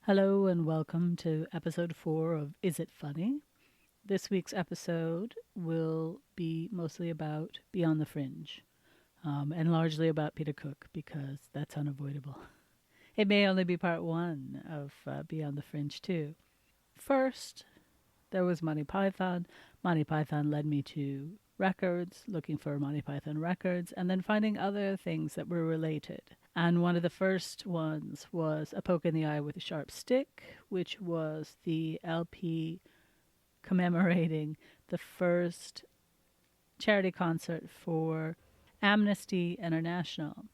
Hello and welcome to episode 4 of Is It Funny? This week's episode will be mostly about Beyond the Fringe, and largely about Peter Cook because that's unavoidable. It may only be part 1 of Beyond the Fringe too. First, there was Monty Python. Monty Python led me to records, looking for Monty Python records, and then finding other things that were related. And one of the first ones was A Poke in the Eye with a Sharp Stick, which was the LP commemorating the first charity concert for Amnesty International.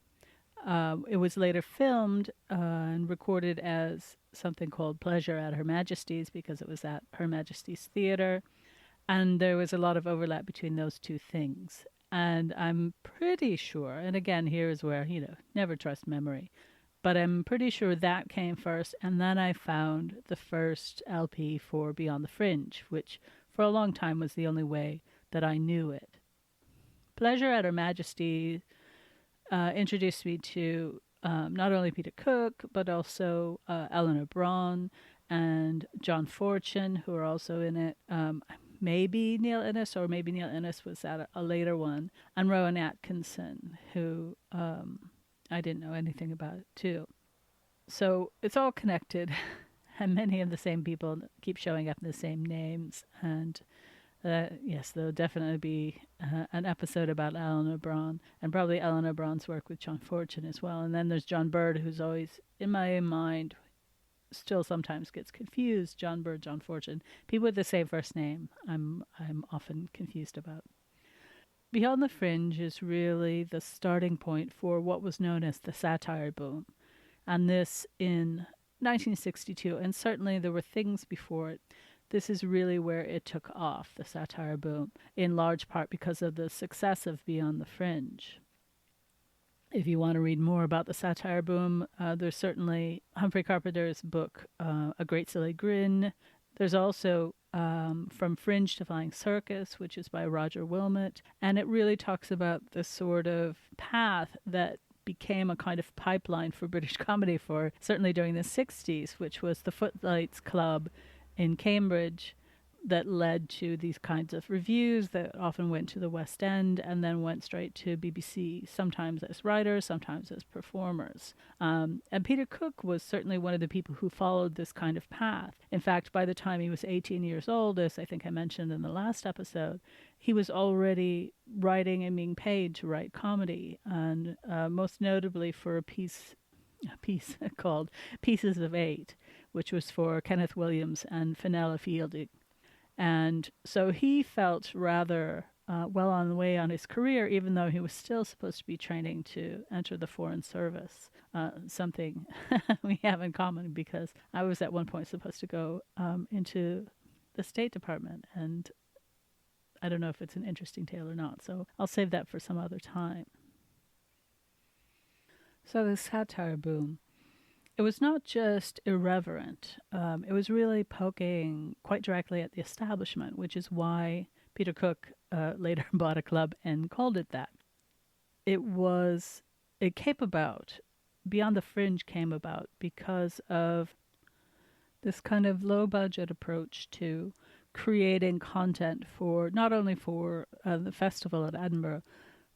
It was later filmed and recorded as something called Pleasure at Her Majesty's because it was at Her Majesty's Theatre. And there was a lot of overlap between those two things. And I'm pretty sure, and again, here's where, never trust memory, but I'm pretty sure that came first. And then I found the first LP for Beyond the Fringe, which for a long time was the only way that I knew it. Pleasure at Her Majesty introduced me to not only Peter Cook, but also Eleanor Bron and John Fortune, who are also in it. Maybe Neil Innes, or maybe Neil Innes was at a later one, and Rowan Atkinson, who I didn't know anything about too. So it's all connected, and many of the same people keep showing up in the same names. And yes, there'll definitely be an episode about Eleanor Bron, and probably Eleanor Bron's work with John Fortune as well. And then there's John Bird, who's always, in my mind, still sometimes gets confused. John Bird, John Fortune, people with the same first name, I'm often confused about. Beyond the Fringe is really the starting point for what was known as the satire boom, and this in 1962, and certainly there were things before it. This is really where it took off, the satire boom, in large part because of the success of Beyond the Fringe. If you want to read more about the satire boom, there's certainly Humphrey Carpenter's book, A Great Silly Grin. There's also From Fringe to Flying Circus, which is by Roger Wilmot. And it really talks about the sort of path that became a kind of pipeline for British comedy for certainly during the 60s, which was the Footlights Club in Cambridge, that led to these kinds of revues that often went to the West End and then went straight to BBC, sometimes as writers, sometimes as performers. And Peter Cook was certainly one of the people who followed this kind of path. In fact, by the time he was 18 years old, as I think I mentioned in the last episode, he was already writing and being paid to write comedy, and most notably for a piece called Pieces of Eight, which was for Kenneth Williams and Fenella Fielding. And so he felt rather well on the way on his career, even though he was still supposed to be training to enter the Foreign Service, something we have in common because I was at one point supposed to go into the State Department, and I don't know if it's an interesting tale or not, so I'll save that for some other time. So the satire boom. It was not just irreverent. It was really poking quite directly at the establishment, which is why Peter Cook later bought a club and called it that. It came about, Beyond the Fringe came about because of this kind of low-budget approach to creating content for, not only for the festival at Edinburgh,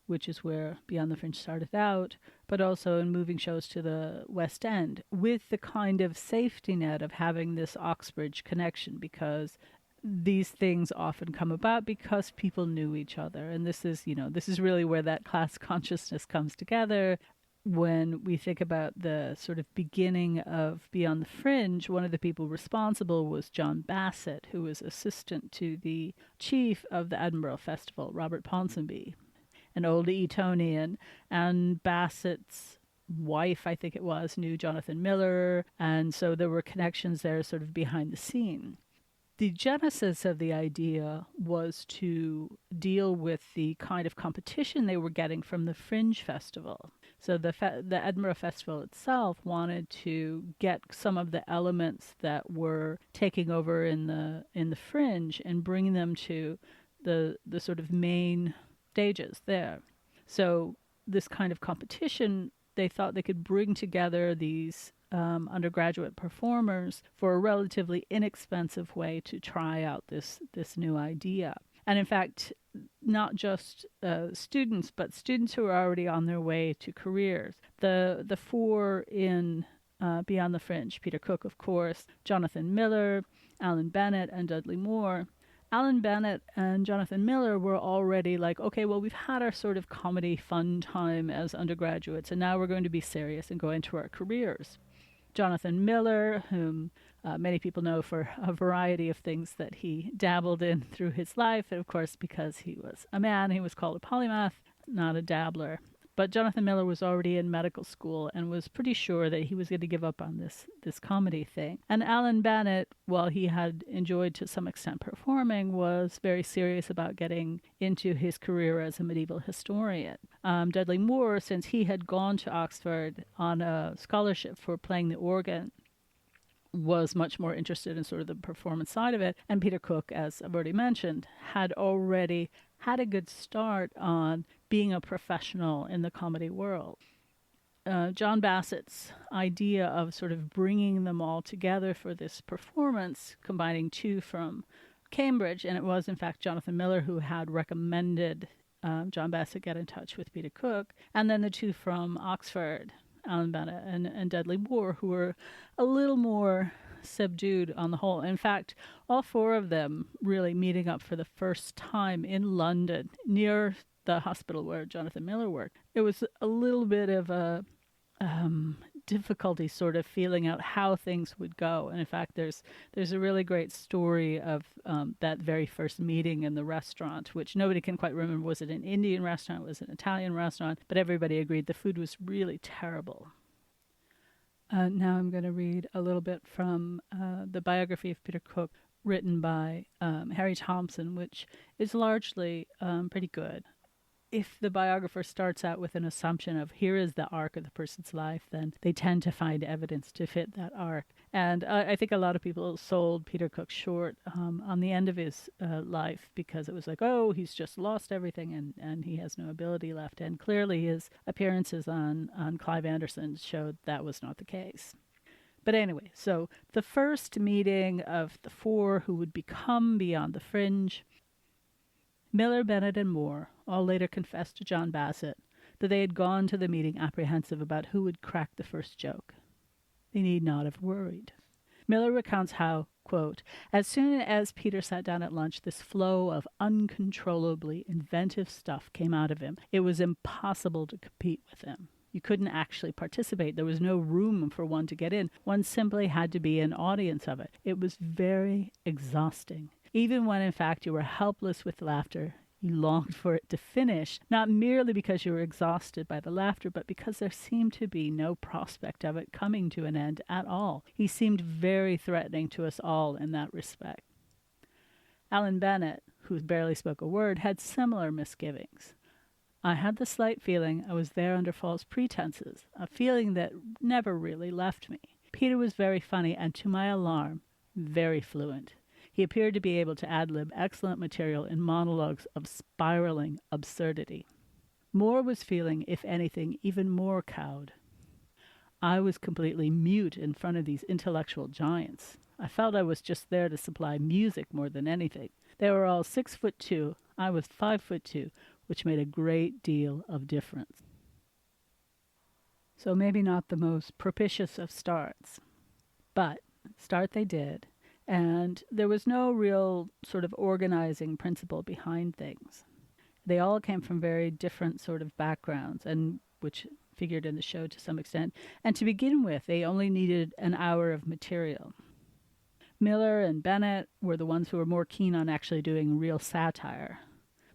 which is where Beyond the Fringe started out, but also in moving shows to the West End, with the kind of safety net of having this Oxbridge connection, because these things often come about because people knew each other. And this is really where that class consciousness comes together. When we think about the sort of beginning of Beyond the Fringe, one of the people responsible was John Bassett, who was assistant to the chief of the Edinburgh Festival, Robert Ponsonby, an old Etonian, and Bassett's wife, I think it was, knew Jonathan Miller, and so there were connections there sort of behind the scene. The genesis of the idea was to deal with the kind of competition they were getting from the Fringe Festival. So the Edinburgh Festival itself wanted to get some of the elements that were taking over in the Fringe and bring them to the sort of main stages there. So this kind of competition they thought they could bring together these undergraduate performers for a relatively inexpensive way to try out this new idea. And in fact, not just students, but students who are already on their way to careers. The four in Beyond the Fringe, Peter Cook, of course, Jonathan Miller, Alan Bennett, and Dudley Moore. Alan Bennett and Jonathan Miller were already like, okay, well, we've had our sort of comedy fun time as undergraduates, and now we're going to be serious and go into our careers. Jonathan Miller, whom many people know for a variety of things that he dabbled in through his life, and of course, because he was a man, he was called a polymath, not a dabbler. But Jonathan Miller was already in medical school and was pretty sure that he was going to give up on this comedy thing. And Alan Bennett, while he had enjoyed to some extent performing, was very serious about getting into his career as a medieval historian. Dudley Moore, since he had gone to Oxford on a scholarship for playing the organ, was much more interested in sort of the performance side of it. And Peter Cook, as I've already mentioned, had already had a good start on being a professional in the comedy world. John Bassett's idea of sort of bringing them all together for this performance, combining two from Cambridge, and it was in fact Jonathan Miller who had recommended John Bassett get in touch with Peter Cook, and then the two from Oxford, Alan Bennett and Dudley Moore, who were a little more subdued on the whole. In fact, all four of them really meeting up for the first time in London, near the hospital where Jonathan Miller worked. It was a little bit of a difficulty sort of feeling out how things would go. And in fact, there's a really great story of that very first meeting in the restaurant, which nobody can quite remember. Was it an Indian restaurant? Was it an Italian restaurant? But everybody agreed the food was really terrible. Now I'm going to read a little bit from the biography of Peter Cook written by Harry Thompson, which is largely pretty good. If the biographer starts out with an assumption of here is the arc of the person's life, then they tend to find evidence to fit that arc. And I think a lot of people sold Peter Cook short on the end of his life because it was like, oh, he's just lost everything and he has no ability left. And clearly his appearances on Clive Anderson showed that was not the case. But anyway, so the first meeting of the four who would become Beyond the Fringe, Miller, Bennett, and Moore all later confessed to John Bassett that they had gone to the meeting apprehensive about who would crack the first joke. They need not have worried. Miller recounts how, quote, as soon as Peter sat down at lunch, this flow of uncontrollably inventive stuff came out of him. It was impossible to compete with him. You couldn't actually participate. There was no room for one to get in. One simply had to be an audience of it. It was very exhausting. Even when, in fact, you were helpless with laughter, you longed for it to finish, not merely because you were exhausted by the laughter, but because there seemed to be no prospect of it coming to an end at all. He seemed very threatening to us all in that respect. Alan Bennett, who barely spoke a word, had similar misgivings. I had the slight feeling I was there under false pretenses, a feeling that never really left me. Peter was very funny and, to my alarm, very fluent. He appeared to be able to ad-lib excellent material in monologues of spiraling absurdity. Moore was feeling, if anything, even more cowed. I was completely mute in front of these intellectual giants. I felt I was just there to supply music more than anything. They were all 6'2", I was 5'2", which made a great deal of difference. So maybe not the most propitious of starts, but start they did. And there was no real sort of organizing principle behind things. They all came from very different sort of backgrounds, and which figured in the show to some extent. And to begin with, they only needed an hour of material. Miller and Bennett were the ones who were more keen on actually doing real satire.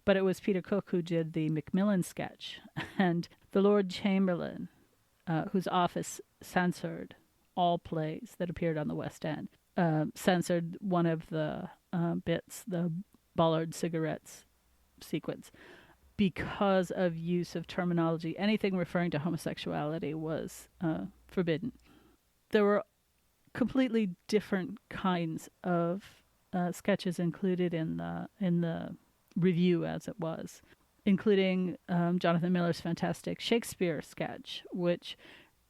But it was Peter Cook who did the Macmillan sketch, and the Lord Chamberlain, whose office censored all plays that appeared on the West End. Censored one of the bits, the Bollard cigarettes sequence, because of use of terminology. Anything referring to homosexuality was forbidden. There were completely different kinds of sketches included in the revue, as it was. including Jonathan Miller's fantastic Shakespeare sketch, which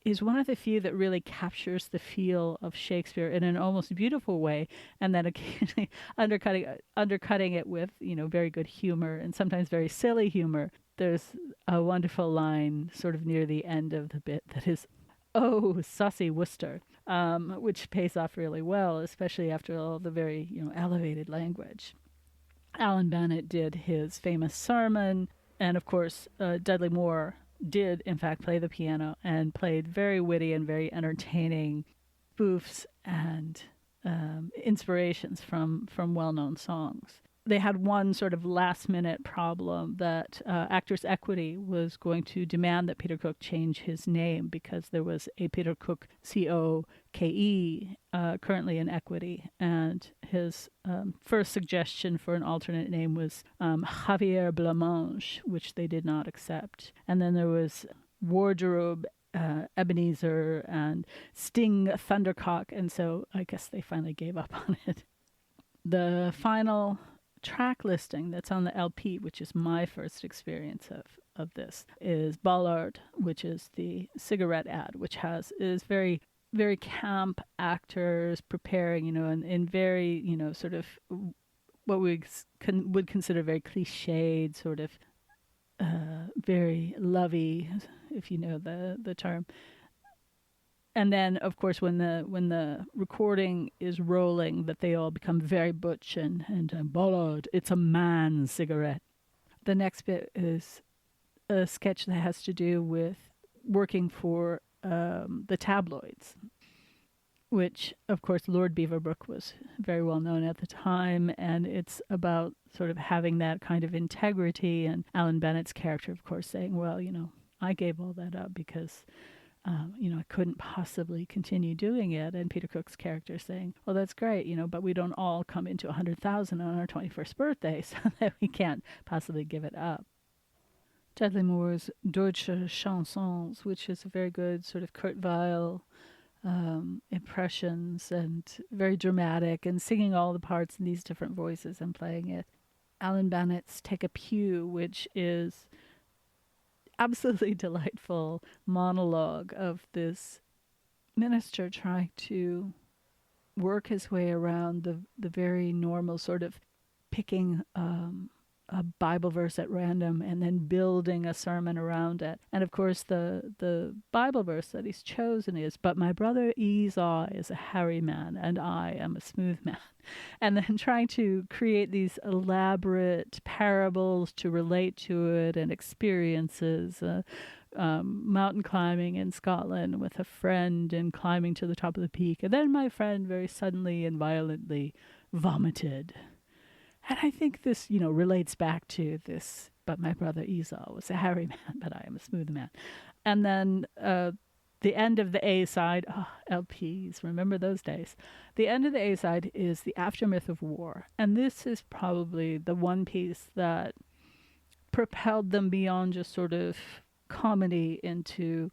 is one of the few that really captures the feel of Shakespeare in an almost beautiful way, and then occasionally undercutting it with, very good humor and sometimes very silly humor. There's a wonderful line sort of near the end of the bit that is, "Oh, saucy Worcester," which pays off really well, especially after all the very, elevated language. Alan Bennett did his famous sermon, and of course, Dudley Moore did in fact play the piano and played very witty and very entertaining spoofs and inspirations from well-known songs. They had one sort of last-minute problem that Actors Equity was going to demand that Peter Cook change his name because there was a Peter Cook, C-O-K-E, currently in Equity, and his first suggestion for an alternate name was Javier Blancmange, which they did not accept. And then there was Wardrobe Ebenezer and Sting Thundercock, and so I guess they finally gave up on it. The final track listing that's on the LP, which is my first experience of this, is Ballard, which is the cigarette ad, which is very, very camp actors preparing, in very, sort of what we would consider very cliched, sort of very lovey, if you know the term. And then, of course, when the recording is rolling, that they all become very butch and Bollard, it's a man's cigarette. The next bit is a sketch that has to do with working for the tabloids, which, of course, Lord Beaverbrook was very well known at the time, and it's about sort of having that kind of integrity, and Alan Bennett's character, of course, saying, well, I gave all that up because I couldn't possibly continue doing it. And Peter Cook's character saying, well, that's great, but we don't all come into 100,000 on our 21st birthday, so that we can't possibly give it up. Dudley Moore's Deutsche Chansons, which is a very good sort of Kurt Weill impressions and very dramatic and singing all the parts in these different voices and playing it. Alan Bennett's Take a Pew, which is absolutely delightful monologue of this minister trying to work his way around the very normal sort of picking a Bible verse at random and then building a sermon around it. And of course the Bible verse that he's chosen is, "But my brother Esau is a hairy man and I am a smooth man." And then trying to create these elaborate parables to relate to it and experiences, mountain climbing in Scotland with a friend and climbing to the top of the peak. And then my friend very suddenly and violently vomited. And I think this, relates back to this, "But my brother Esau was a hairy man, but I am a smooth man." And then the end of the A side, LPs, remember those days. The end of the A side is The Aftermath of War. And this is probably the one piece that propelled them beyond just sort of comedy into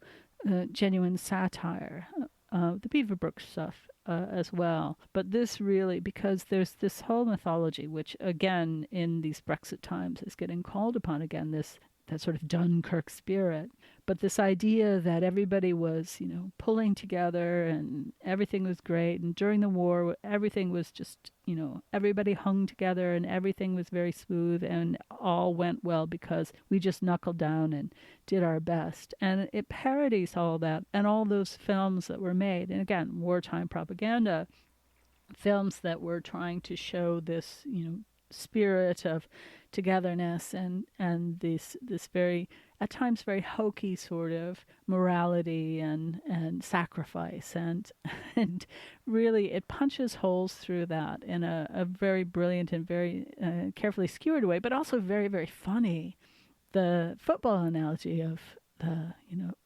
genuine satire. The Beaverbrook stuff as well. But this really, because there's this whole mythology, which again, in these Brexit times is getting called upon again, that sort of Dunkirk spirit. But this idea that everybody was, pulling together and everything was great. And during the war, everything was just, everybody hung together and everything was very smooth and all went well because we just knuckled down and did our best. And it parodies all that and all those films that were made. And again, wartime propaganda films that were trying to show this, spirit of togetherness and this very, at times very hokey sort of morality and sacrifice, and really it punches holes through that in a very brilliant and very carefully skewered way, but also very, very funny. The football analogy of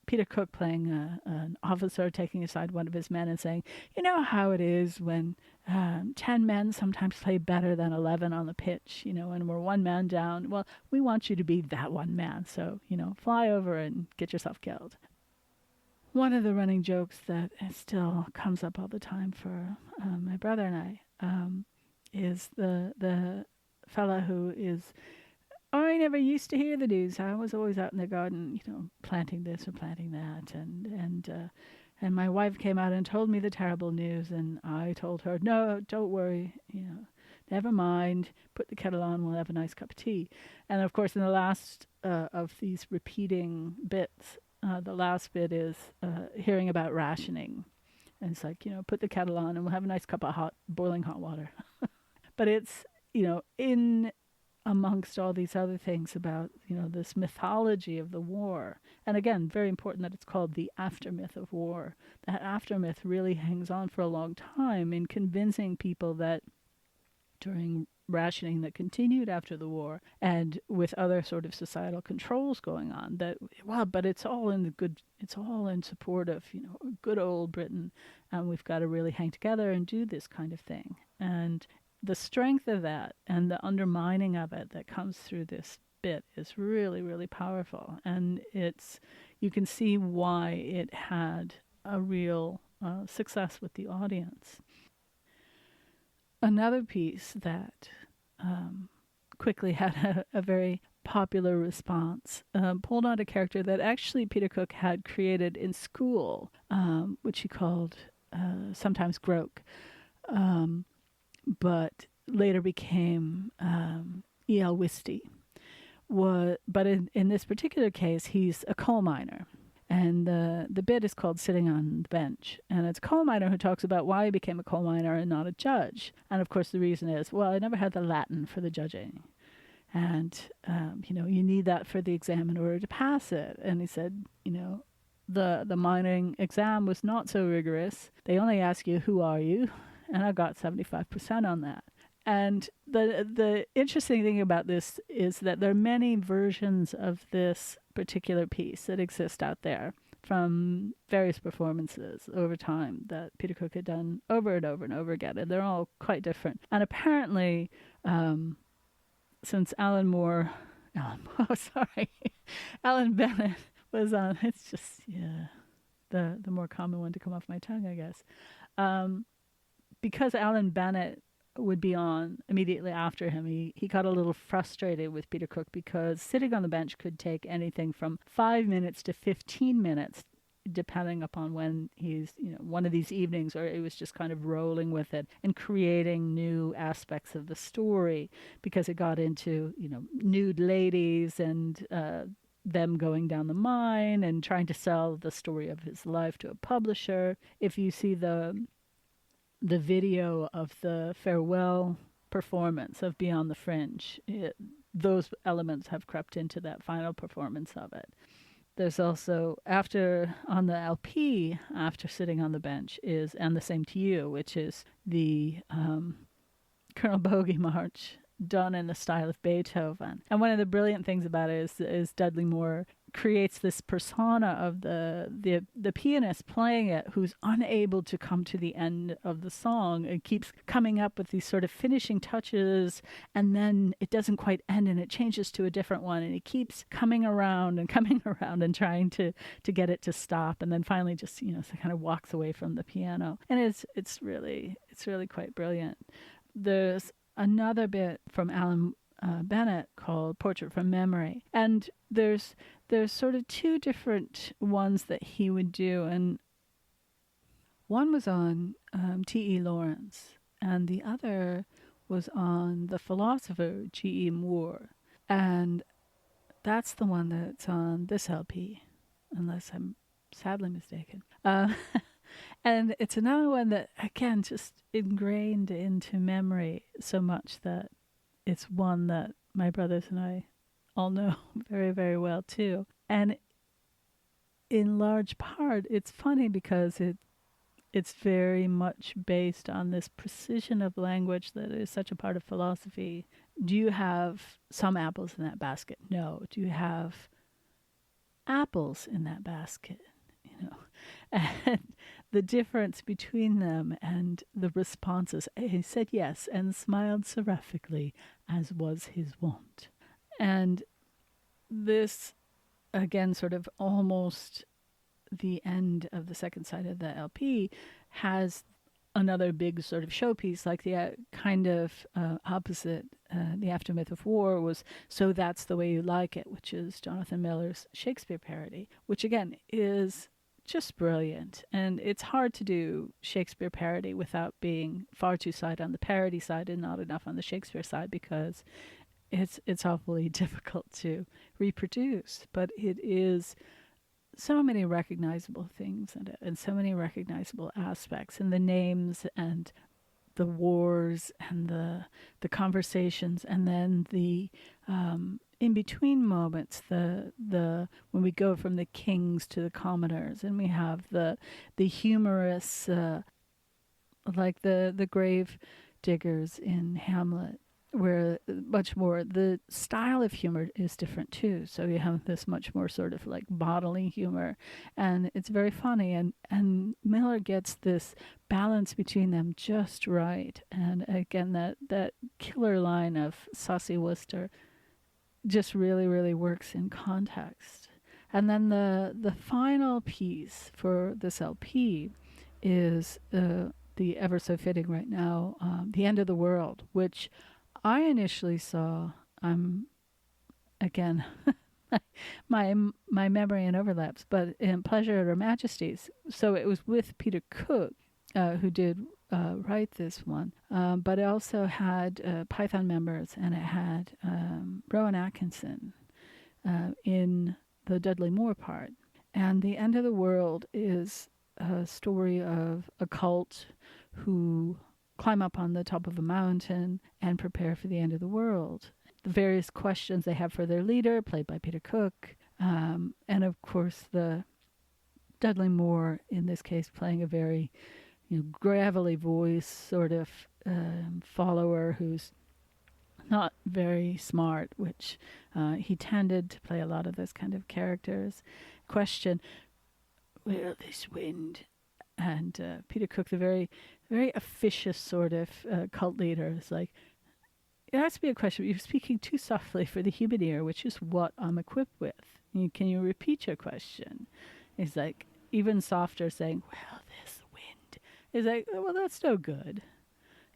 Peter Cook playing an officer taking aside one of his men and saying, "You know how it is when 10 men sometimes play better than 11 on the pitch, and we're one man down. Well, we want you to be that one man. So, fly over and get yourself killed." One of the running jokes that still comes up all the time for my brother and I is the fella who is I never used to hear the news. I was always out in the garden, planting this or planting that, and my wife came out and told me the terrible news, and I told her, no, don't worry, never mind. Put the kettle on. We'll have a nice cup of tea. And of course, in the last of these repeating bits, the last bit is hearing about rationing, and it's like, put the kettle on, and we'll have a nice cup of boiling hot water. But it's, in amongst all these other things about, this mythology of the war. And again, very important that it's called the aftermath of war. That aftermath really hangs on for a long time in convincing people that during rationing that continued after the war and with other sort of societal controls going on, that, but it's all in support of, good old Britain, and we've got to really hang together and do this kind of thing. And the strength of that and the undermining of it that comes through this bit is really, really powerful. And you can see why it had a real success with the audience. Another piece that quickly had a very popular response pulled on a character that actually Peter Cook had created in school, which he called sometimes Groke, but later became E.L. Wisty. But in this particular case, he's a coal miner. And the bit is called Sitting on the Bench. And it's a coal miner who talks about why he became a coal miner and not a judge. And of course, the reason is, I never had the Latin for the judging. And, you need that for the exam in order to pass it. And he said, the mining exam was not so rigorous. They only ask you, who are you? And I got 75% on that. And the interesting thing about this is that there are many versions of this particular piece that exist out there from various performances over time that Peter Cook had done over and over and over again, and they're all quite different. And apparently, since Alan Bennett was on, it's just, the more common one to come off my tongue, I guess. Because Alan Bennett would be on immediately after him, he got a little frustrated with Peter Cook because Sitting on the Bench could take anything from 5 minutes to 15 minutes, depending upon when he's, one of these evenings, or it was just kind of rolling with it and creating new aspects of the story, because it got into, nude ladies and them going down the mine and trying to sell the story of his life to a publisher. If you see the video of the farewell performance of Beyond the Fringe, those elements have crept into that final performance of it. There's also, on the LP, after Sitting on the Bench, is And the Same to You, which is the Colonel Bogey March done in the style of Beethoven. And one of the brilliant things about it is Dudley Moore creates this persona of the pianist playing it, who's unable to come to the end of the song and keeps coming up with these sort of finishing touches, and then it doesn't quite end and it changes to a different one, and he keeps coming around and and trying to get it to stop, and then finally just kind of walks away from the piano. And it's really quite brilliant. There's another bit from Alan Bennett called Portrait from Memory, and there's sort of two different ones that he would do, and one was on T.E. Lawrence, and the other was on the philosopher G.E. Moore, and that's the one that's on this LP, unless I'm sadly mistaken. And it's another one that, again, just ingrained into memory so much that it's one that my brothers and I all know very, very well too. And in large part, it's funny because it's very much based on this precision of language that is such a part of philosophy. Do you have some apples in that basket? No. Do you have apples in that basket? And the difference between them and the responses. He said yes and smiled seraphically, as was his wont. And this, again, sort of almost the end of the second side of the LP, has another big sort of showpiece, like the kind of opposite, The Aftermath of War was So That's the Way You Like It, which is Jonathan Miller's Shakespeare parody, which again is just brilliant. And it's hard to do Shakespeare parody without being far too side on the parody side and not enough on the Shakespeare side, because it's awfully difficult to reproduce. But it is so many recognizable things in it, and so many recognizable aspects, and the names and the wars and the conversations, and then the in between moments, the when we go from the kings to the commoners, and we have the humorous like the grave diggers in Hamlet, where much more the style of humor is different too. So you have this much more sort of like bodily humor, and it's very funny, and Miller gets this balance between them just right. And again, that killer line of Saucy Worcester just really, really works in context. And then the final piece for this LP is the ever so fitting right now, The End of the World, which I initially saw, again, my memory and overlaps, but in Pleasure at Her Majesty's. So it was with Peter Cook, who did write this one, but it also had Python members, and it had Rowan Atkinson in the Dudley Moore part. And The End of the World is a story of a cult who climb up on the top of a mountain and prepare for the end of the world. The various questions they have for their leader, played by Peter Cook, and of course the Dudley Moore, in this case, playing a very gravelly voice sort of follower who's not very smart, which he tended to play a lot of those kind of characters. Question, will this wind? And Peter Cook, the very, very officious sort of cult leader, is like, it has to be a question. You're speaking too softly for the human ear, which is what I'm equipped with. Can you repeat your question? He's like, even softer, saying, well, this wind. He's like, well, that's no good.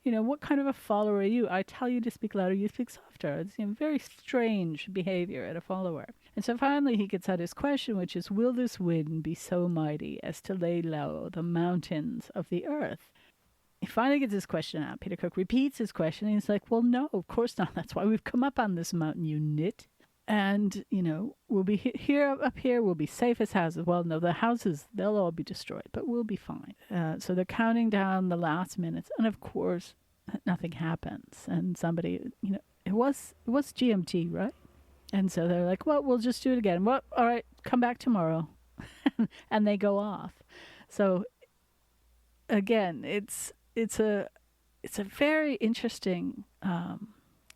What kind of a follower are you? I tell you to speak louder, you speak softer. It's very strange behavior at a follower. And so finally he gets at his question, which is, will this wind be so mighty as to lay low the mountains of the earth? He finally gets his question out. Peter Cook repeats his question, and he's like, well, no, of course not. That's why we've come up on this mountain, you nit. And, we'll be up here, we'll be safe as houses. Well, no, the houses, they'll all be destroyed, but we'll be fine. So they're counting down the last minutes. And of course, nothing happens. And somebody, it was GMT, right? And so they're like, well, we'll just do it again. Well, all right, come back tomorrow. And they go off. So again, it's a very interesting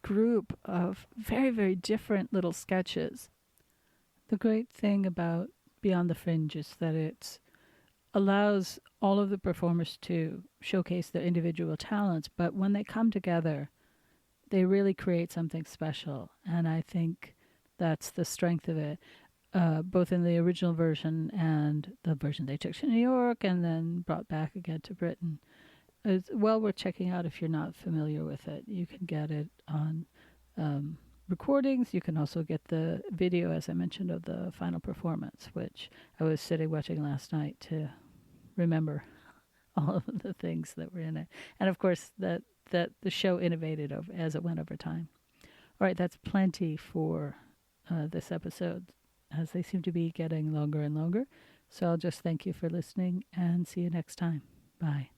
group of very, very different little sketches. The great thing about Beyond the Fringe is that it allows all of the performers to showcase their individual talents, but when they come together, they really create something special. And I think that's the strength of it, both in the original version and the version they took to New York and then brought back again to Britain. It's well worth checking out if you're not familiar with it. You can get it on recordings. You can also get the video, as I mentioned, of the final performance, which I was sitting watching last night to remember all of the things that were in it. And of course, that the show innovated as it went over time. All right, that's plenty for this episode, as they seem to be getting longer and longer. So I'll just thank you for listening and see you next time. Bye.